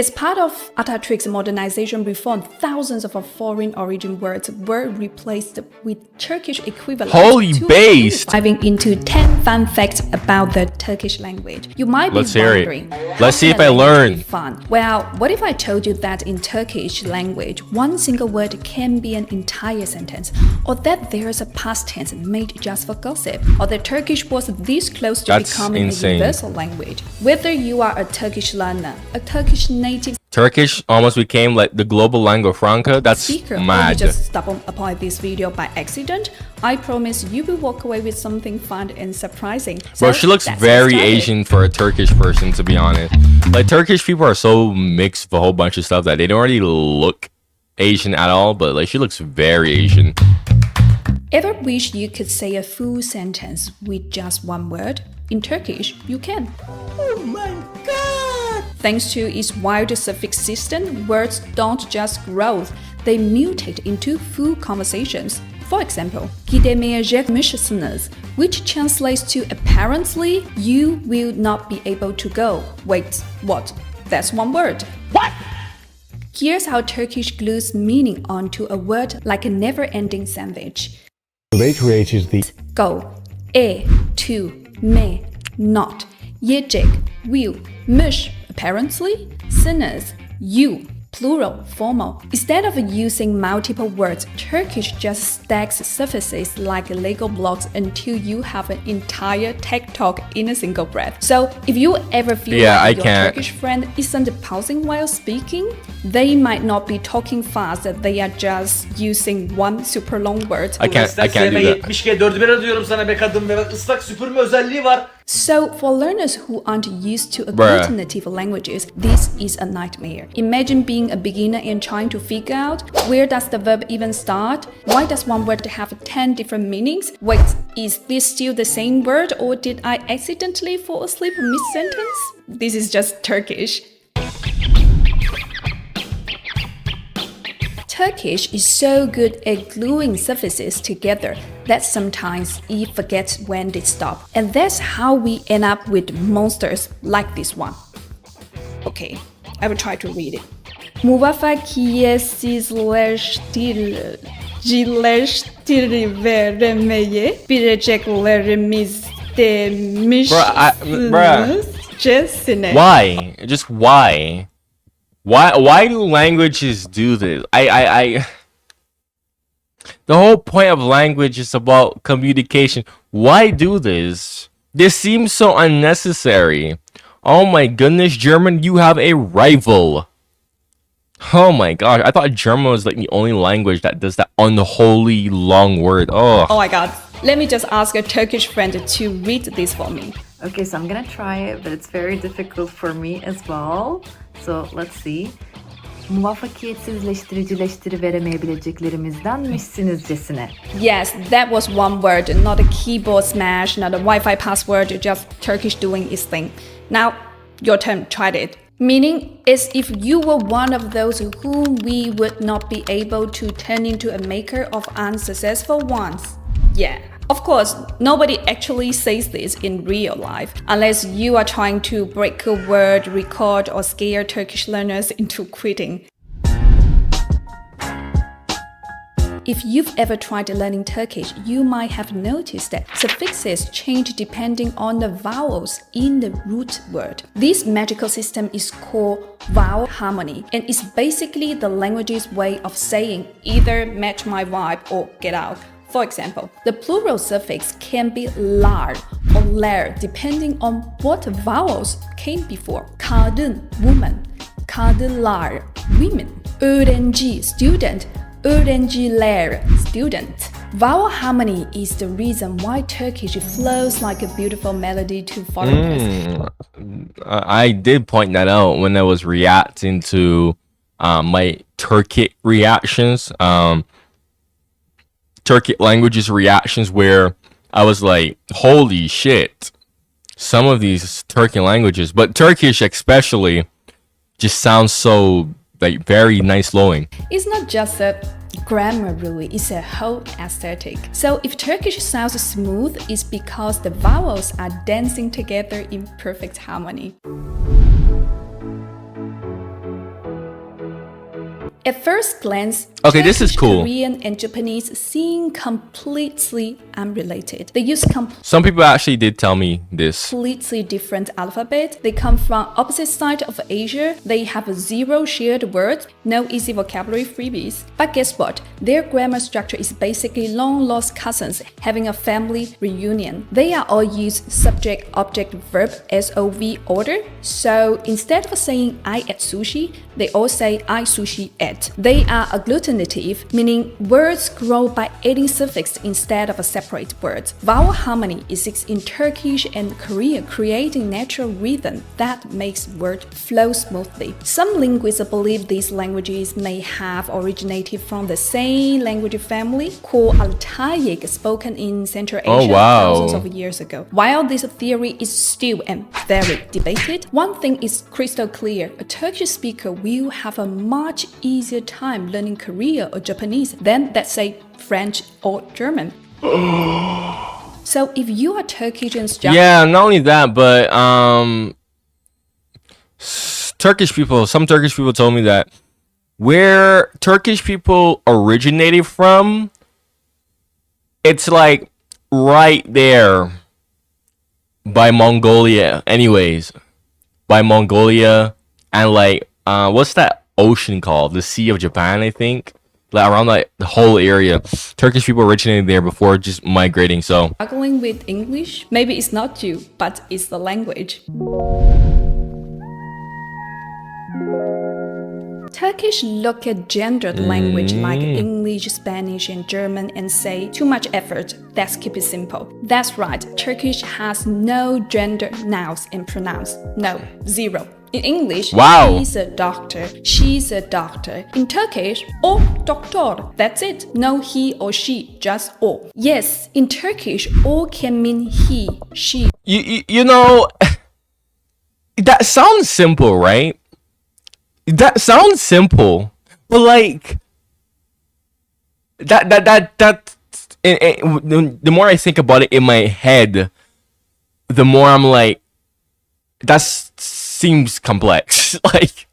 As part of Atatürk's modernization reform, thousands of foreign origin words were replaced with Turkish equivalents. Holy based! Diving into 10 fun facts about the Turkish language. You might be wondering, let's see if I learn. Fun? Well, what if I told you that in Turkish language, one single word can be an entire sentence, or that there's a past tense made just for gossip, or that Turkish was this close to becoming a universal language? Whether you are a Turkish learner, a Turkish native, Turkish almost became like the global lingua franca. That's speaker, mad. Or you just stumbled upon this video by accident, I promise you will walk away with something fun and surprising. Bro, she looks very Asian for a Turkish person, to be honest. Like, Turkish people are so mixed with a whole bunch of stuff that they don't really look Asian at all, but like, she looks very Asian. Ever wish you could say a full sentence with just one word? In Turkish, you can. Oh my god! Thanks to its wild suffix system, words don't just grow, they mutate into full conversations. For example, gidemeyecekmişsiniz, which translates to apparently, you will not be able to go. Wait, what? That's one word. What? Here's how Turkish glues meaning onto a word like a never-ending sandwich. They created the Go, to, me, not, yiyecek, will, mış, apparently, sinners, you, plural, formal. Instead of using multiple words, Turkish just stacks suffixes like Lego blocks until you have an entire tech talk in a single breath. So if you ever feel like your Turkish friend isn't pausing while speaking, they might not be talking fast, they are just using one super long word. I can't do that. 70G 4 diyorum sana be kadın ve ıslak süpürme özelliği var. So for learners who aren't used to agglutinative languages, this is a nightmare. Imagine being a beginner and trying to figure out, where does the verb even start? Why does one word have 10 different meanings? Wait, is this still the same word, or did I accidentally fall asleep mid-sentence? This is just Turkish. Turkish is so good at gluing suffixes together that sometimes it forgets when they stop. And that's how we end up with monsters like this one. Okay, I will try to read it. Muvaffakiyetsizleştirmeyi bileceklerimiz demişsiniz. Why? Just why? Why do languages do this? The whole point of language is about communication. Why do this? This seems so unnecessary. Oh my goodness, German, you have a rival. Oh my gosh, I thought German was like the only language that does that unholy long word. Oh my god. Let me just ask a Turkish friend to read this for me. Okay, so I'm gonna try it, but it's very difficult for me as well. So let's see. Muvaffakiyetsizleştiricileştiriveremeyebileceklerimizdenmişsinizcesine. Yes, that was one word, not a keyboard smash, not a Wi-Fi password, just Turkish doing its thing. Now, your turn, try it. Meaning, as if you were one of those whom we would not be able to turn into a maker of unsuccessful ones. Yeah. Of course, nobody actually says this in real life, unless you are trying to break a word record or scare Turkish learners into quitting. If you've ever tried learning Turkish, you might have noticed that suffixes change depending on the vowels in the root word. This magical system is called vowel harmony, and it's basically the language's way of saying either match my vibe or get out. For example, the plural suffix can be lar or ler depending on what vowels came before. Kadın, woman. Kadınlar, women. Öğrenci, student. Öğrenciler, student. Vowel harmony is the reason why Turkish flows like a beautiful melody to foreigners. I did point that out when I was reacting to my Turkic reactions. Turkic languages reactions, where I was like, holy shit, some of these Turkic languages, but Turkish especially, just sounds so like very nice flowing. It's not just a grammar really, it's a whole aesthetic. So if Turkish sounds smooth, it's because the vowels are dancing together in perfect harmony. At first glance, Okay, this is Turkish, cool. Korean, and Japanese seem completely unrelated. They use Some people actually did tell me this. completely different alphabet. They come from opposite side of Asia. They have zero shared words, no easy vocabulary freebies. But guess what? Their grammar structure is basically long-lost cousins having a family reunion. They are all use subject, object, verb, SOV order. So instead of saying I ate sushi, they all say I sushi ate. They are agglutinative, meaning words grow by adding suffix instead of a separate word. Vowel harmony exists in Turkish and Korean, creating natural rhythm that makes word flow smoothly. Some linguists believe these languages may have originated from the same language family called Altaic, spoken in Central Asia Oh, wow. thousands of years ago. While this theory is still and very debated, one thing is crystal clear: a Turkish speaker will have a much easier time learning Korean or Japanese than, let's say, French or German. So if you are Turkish and Yeah, not only that, but some Turkish people told me that where Turkish people originated from, it's like right there by Mongolia anyways. By Mongolia and like what's that ocean called? The Sea of Japan, I think. Like around like the whole area. Turkish people originated there before just migrating, so struggling with English, maybe it's not you, but it's the language. Turkish look at gendered language like English, Spanish, and German and say, too much effort, let's keep it simple. That's right, Turkish has no gender nouns and pronouns. No, zero. In English, Wow. he's a doctor, she's a doctor. In Turkish, o doktor, that's it. No he or she, just o. Yes, in Turkish, o can mean he, she. you know that sounds simple, right? That sounds simple, but like the more I think about it in my head, the more I'm like, that seems complex. Like,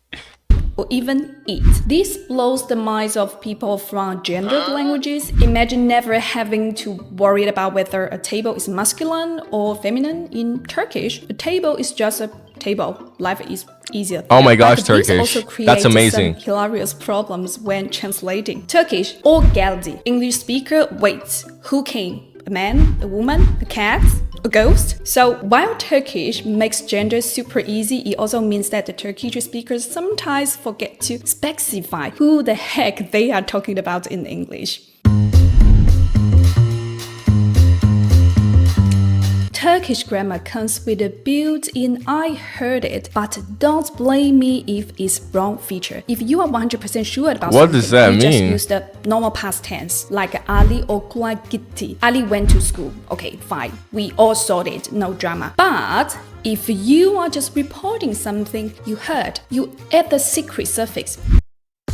Or even eat. This blows the minds of people from gendered languages. Imagine never having to worry about whether a table is masculine or feminine. In Turkish, a table is just a table. Life is easier. Oh my gosh, But this Turkish. also That's creates amazing. some hilarious problems when translating. Turkish, o geldi. English speaker, wait. Who came? A man, a woman, a cat, a ghost? So while Turkish makes gender super easy, it also means that the Turkish speakers sometimes forget to specify who the heck they are talking about in English. Turkish grammar comes with a built-in I heard it, but don't blame me if it's wrong feature. If you are 100% sure about What something, does that you just mean? use the normal past tense, like Ali okula gitti. Ali went to school. Okay, fine. We all saw it, no drama. But if you are just reporting something you heard, you add the secret suffix.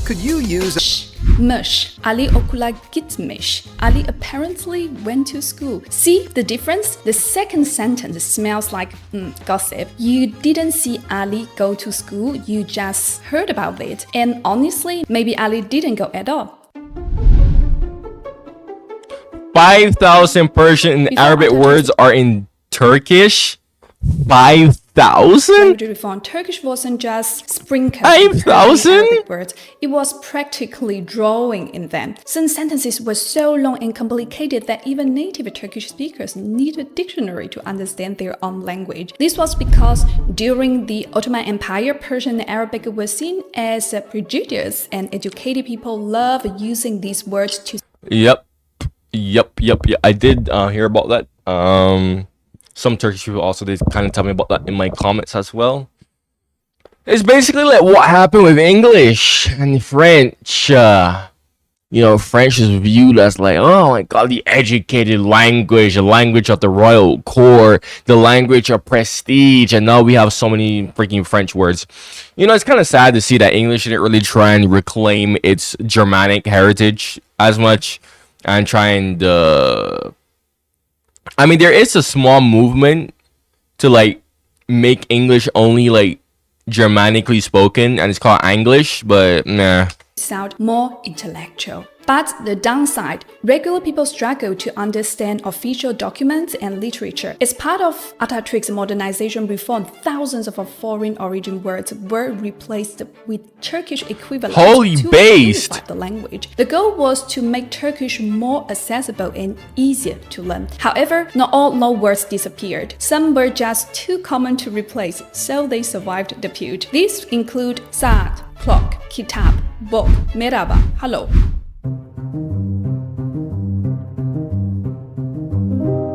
Could you use Mış. Ali okula gitmiş. Ali apparently went to school. See the difference? The second sentence smells like gossip. You didn't see Ali go to school, you just heard about it. And honestly, maybe Ali didn't go at all. 5,000 Persian and Before Arabic I words are in Turkish. 5,000? Language reform. Turkish wasn't just sprinkling 5,000? Arabic words. It was practically drawing in them. Some sentences were so long and complicated that even native Turkish speakers need a dictionary to understand their own language. This was because during the Ottoman Empire, Persian and Arabic were seen as prejudiced, and educated people love using these words to Yep. I did hear about that. Some Turkish people also did kind of tell me about that in my comments as well. It's basically like what happened with English and French. French is viewed as like, oh my god, the educated language, the language of the royal court, the language of prestige, and now we have so many freaking French words. It's kind of sad to see that English didn't really try and reclaim its Germanic heritage as much and trying to... I mean, there is a small movement to like make English only like Germanically spoken, and it's called English, but nah. sound more intellectual. But the downside, regular people struggle to understand official documents and literature. As part of Atatürk's modernization reform, thousands of foreign origin words were replaced with Turkish equivalents Holy to based. unify the language. The goal was to make Turkish more accessible and easier to learn. However, not all loan words disappeared. Some were just too common to replace, so they survived the feud. These include saat, clock, kitab, book, merhaba, hello.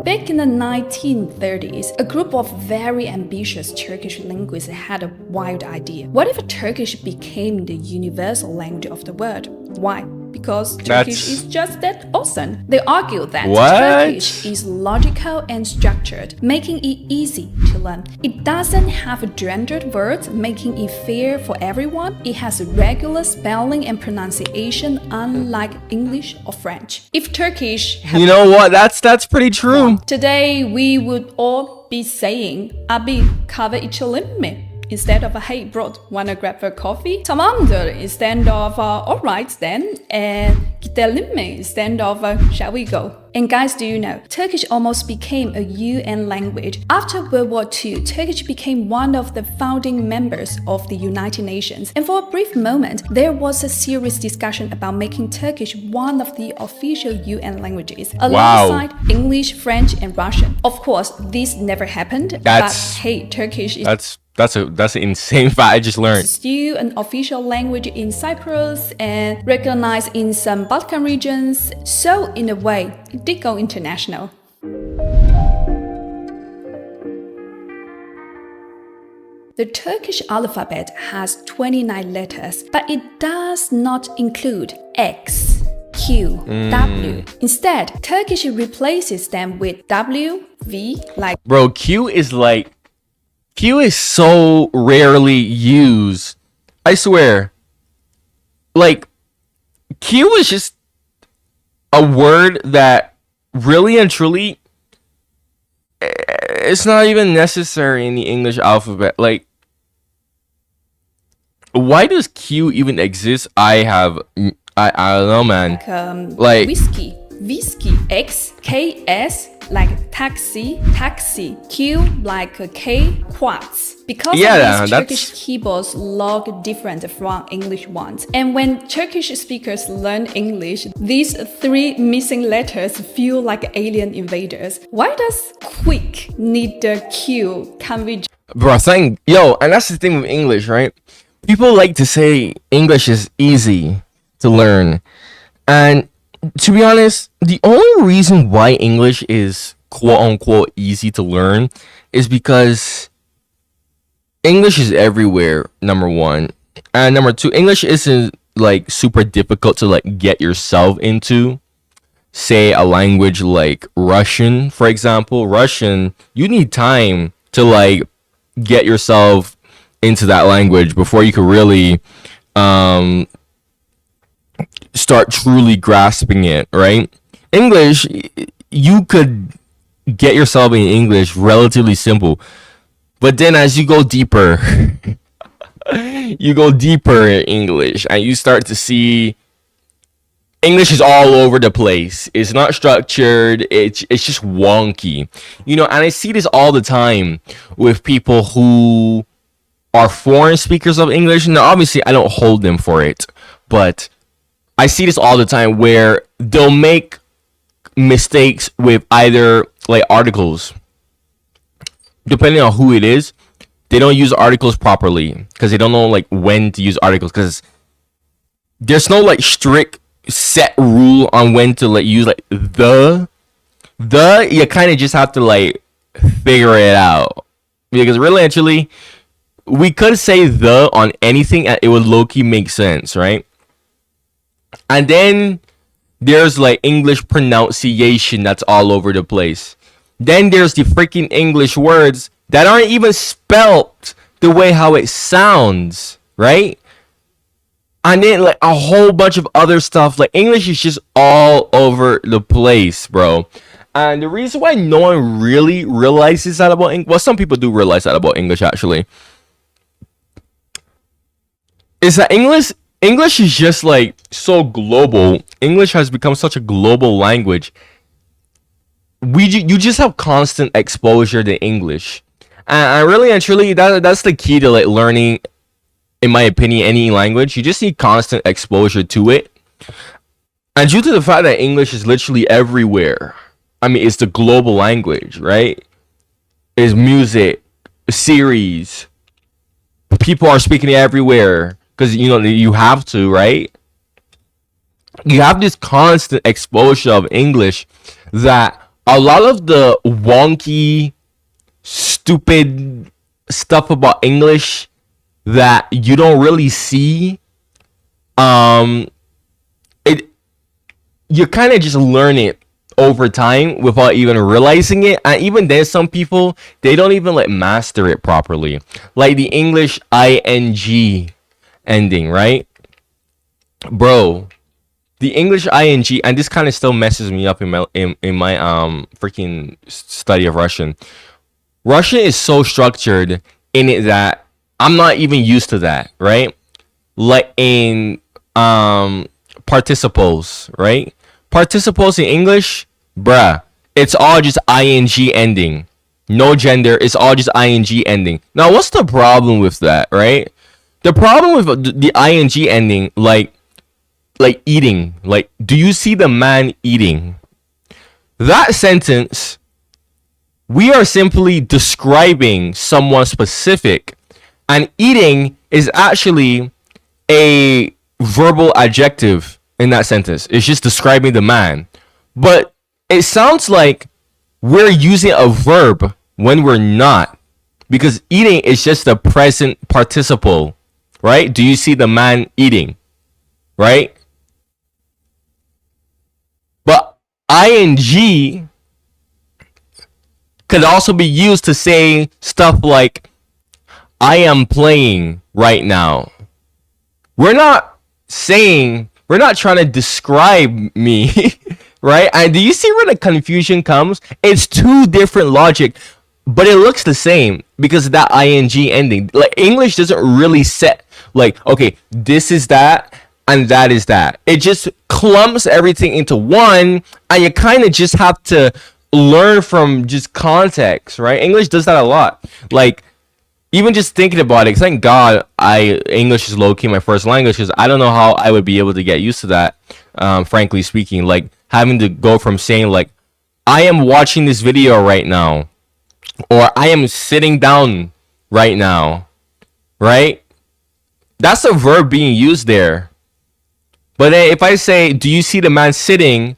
Back in the 1930s, a group of very ambitious Turkish linguists had a wild idea. What if Turkish became the universal language of the world? Why? Because Turkish is just that awesome. They argued that Turkish is logical and structured, making it easy to learn. It doesn't have gendered words, making it fair for everyone. It has regular spelling and pronunciation, unlike English or French. If Turkish had, You know what? That's pretty true. today we would all be saying Abi kahve içelim mi? Instead of hey bro, wanna grab a coffee? Tamamdır instead of alright then, and gidelim mi instead of shall we go? And guys, do you know, Turkish almost became a UN language. After World War II, Turkish became one of the founding members of the United Nations. And for a brief moment, there was a serious discussion about making Turkish one of the official UN languages, alongside English, French, and Russian. Of course, this never happened, but hey, Turkish is That's an insane fact I just learned. still an official language in Cyprus and recognized in some Balkan regions. So in a way, it did go international. The Turkish alphabet has 29 letters, but it does not include X, Q, W. Instead, Turkish replaces them with W, V, like Bro, Q is so rarely used. I swear. Like, Q is just a word that really and truly, it's not even necessary in the English alphabet. Like, why does Q even exist? I don't know, man. Like whiskey, X, K, S, like taxi, Q, like a K, quartz. Because of this, Turkish keyboards look different from English ones. And when Turkish speakers learn English, these three missing letters feel like alien invaders. Why does quick need the Q? Can we Bro, and that's the thing with English, right? People like to say English is easy to learn. And to be honest, the only reason why English is quote unquote easy to learn is because English is everywhere, number one. And number two, English isn't like super difficult to like get yourself into. Say a language like Russian, for example. Russian, you need time to like get yourself into that language before you could really start truly grasping it, right? English, you could get yourself in English relatively simple. But then as you go deeper, you go deeper in English and you start to see English is all over the place. It's not structured. It's just wonky. You know, and I see this all the time with people who are foreign speakers of English. Now, obviously, I don't hold them for it, but I see this all the time where they'll make mistakes with either like articles. Depending on who it is, they don't use articles properly because they don't know like when to use articles, because there's no like strict set rule on when to like use like the you kind of just have to like figure it out, because really actually we could say the on anything and it would low-key make sense, right? And then there's like English pronunciation that's all over the place. Then there's the freaking English words that aren't even spelt the way how it sounds, right? And then like a whole bunch of other stuff. Like English is just all over the place, bro. And the reason why no one really realizes that about English, well, some people do realize that about English actually, is that English is just like so global. English has become such a global language. You just have constant exposure to English, and really and truly that's the key to like learning, in my opinion, any language. You just need constant exposure to it, and due to the fact that English is literally everywhere, I mean, it's the global language, right? It's music, series, people are speaking it everywhere because you have to, right? You have this constant exposure of English that a lot of the wonky, stupid stuff about English that you don't really see, it you kind of just learn it over time without even realizing it. And even then, some people, they don't even like master it properly, like the English ing ending, right? Bro, the English ing, and this kind of still messes me up in my freaking study of Russian. Russian is so structured in it that I'm not even used to that, right? Like in participles, right? Participles in English, bruh, it's all just ing ending. No gender, it's all just ing ending. Now, what's the problem with that, right? The problem with the ing ending, like eating, like, do you see the man eating? That sentence, we are simply describing someone specific, and eating is actually a verbal adjective in that sentence. It's just describing the man. But it sounds like we're using a verb when we're not, because eating is just a present participle, right? Do you see the man eating, right? But ing could also be used to say stuff like, I am playing right now. We're not trying to describe me, right? And do you see where the confusion comes? It's two different logic, but it looks the same because of that ing ending. Like, English doesn't really set, like, okay, this is that and that is that. It just clumps everything into one, and you kind of just have to learn from just context, right? English does that a lot. Like, even just thinking about it, thank God English is low-key my first language, because I don't know how I would be able to get used to that, frankly speaking. Like, having to go from saying, like, I am watching this video right now, or I am sitting down right now, right? That's a verb being used there. But then if I say, do you see the man sitting?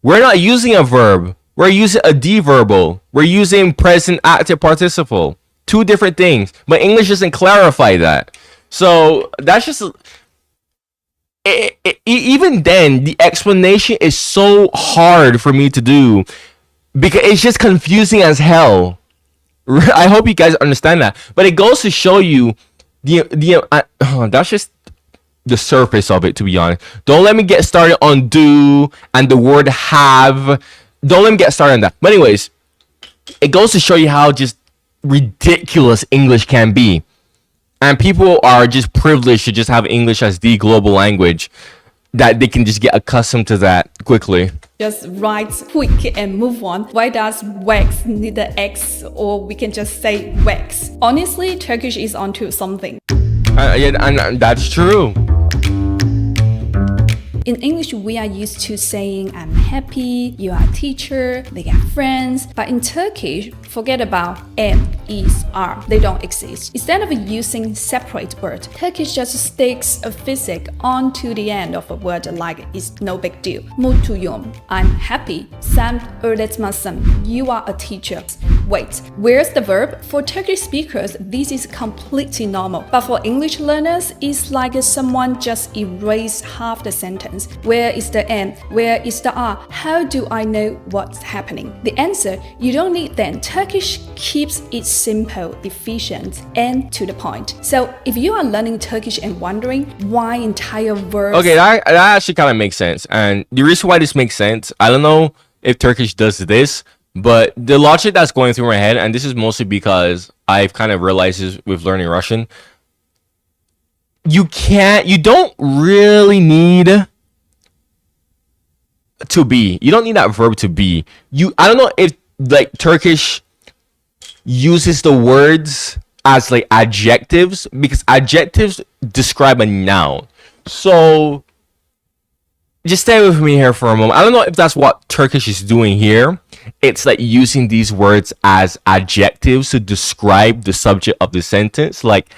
We're not using a verb. We're using a deverbal. We're using present active participle. Two different things. But English doesn't clarify that. So that's just... even then, the explanation is so hard for me to do, because it's just confusing as hell. I hope you guys understand that. But it goes to show you that's just the surface of it, to be honest. Don't let me get started on do and the word have. Don't let me get started on that. But anyways, it goes to show you how just ridiculous English can be. And people are just privileged to just have English as the global language, that they can just get accustomed to that quickly. Just write quick and move on. Why does wax need the X, or we can just say wax? Honestly, Turkish is onto something. Yeah, and that's true. In English, we are used to saying I'm happy, you are a teacher, they are friends. But in Turkish, forget about am, is, are. They don't exist. Instead of using separate word, Turkish just sticks a physic onto the end of a word like it's no big deal. Mutluyum, I'm happy. Sen öğretmensin, you are a teacher. Wait, where's the verb? For Turkish speakers, this is completely normal. But for English learners, it's like someone just erased half the sentence. Where is the am? Where is the are? How do I know what's happening? The answer, you don't need them. Turkish keeps it simple, efficient, and to the point. So if you are learning Turkish and wondering why entire verbs... Okay, that actually kind of makes sense. And the reason why this makes sense, I don't know if Turkish does this, but the logic that's going through my head, and this is mostly because I've kind of realized this with learning Russian, you don't really need to be. You don't need that verb to be. I don't know if like Turkish uses the words as like adjectives, because adjectives describe a noun. So just stay with me here for a moment. I don't know if that's what Turkish is doing here. It's like using these words as adjectives to describe the subject of the sentence. Like,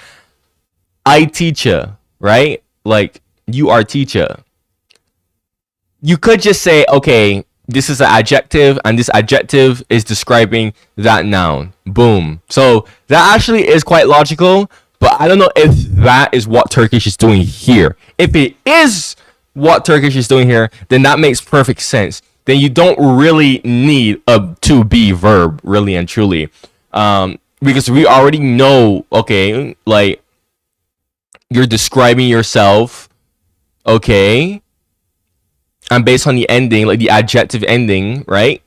I teacher, right? Like, you are teacher. You could just say, okay, this is an adjective, and this adjective is describing that noun. Boom. So that actually is quite logical, but I don't know if that is what Turkish is doing here. If it is what Turkish is doing here, then that makes perfect sense. Then you don't really need a to be verb, really and truly. Because we already know, okay, like, you're describing yourself, okay, and based on the ending, like the adjective ending, right?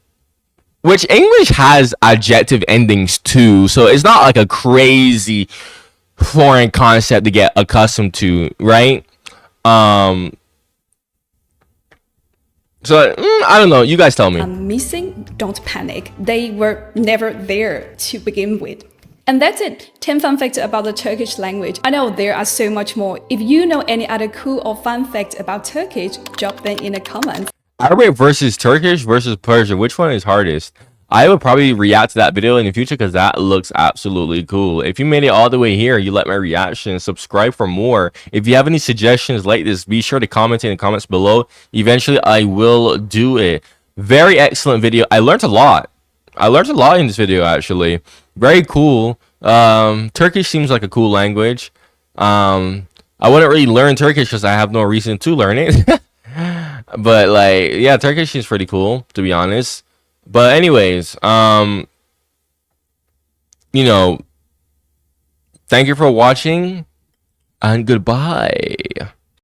Which English has adjective endings too, so it's not like a crazy foreign concept to get accustomed to, right? So I don't know, you guys tell me. Missing, don't panic. They were never there to begin with. And that's it. 10 fun facts about the Turkish language. I know there are so much more. If you know any other cool or fun facts about Turkish, drop them in the comments. Arabic versus Turkish versus Persian, which one is hardest? I would probably react to that video in the future because that looks absolutely cool. If you made it all the way here, you like my reaction, subscribe for more. If you have any suggestions like this, be sure to comment in the comments below. Eventually, I will do it. Very excellent video. I learned a lot. I learned a lot in this video, actually. Very cool. Turkish seems like a cool language. I wouldn't really learn Turkish because I have no reason to learn it. But like, yeah, Turkish is pretty cool, to be honest. But anyways, you know, thank you for watching, and goodbye.